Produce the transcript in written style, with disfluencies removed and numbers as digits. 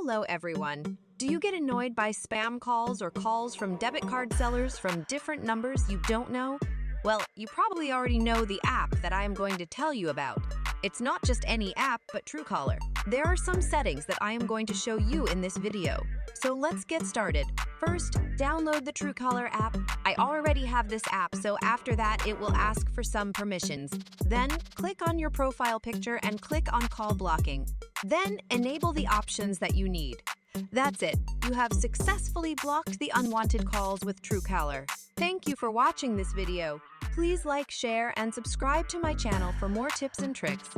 Hello everyone. Do you get annoyed by spam calls or calls from debit card sellers from different numbers you don't know? Well, you probably already know the app that I am going to tell you about. It's not just any app, but Truecaller. There are some settings that I am going to show you in this video. So let's get started. First, download the Truecaller app. I already have this app, so after that, it will ask for some permissions. Then, click on your profile picture and click on call blocking. Then, enable the options that you need. That's it. You have successfully blocked the unwanted calls with Truecaller. Thank you for watching this video. Please like, share, and subscribe to my channel for more tips and tricks.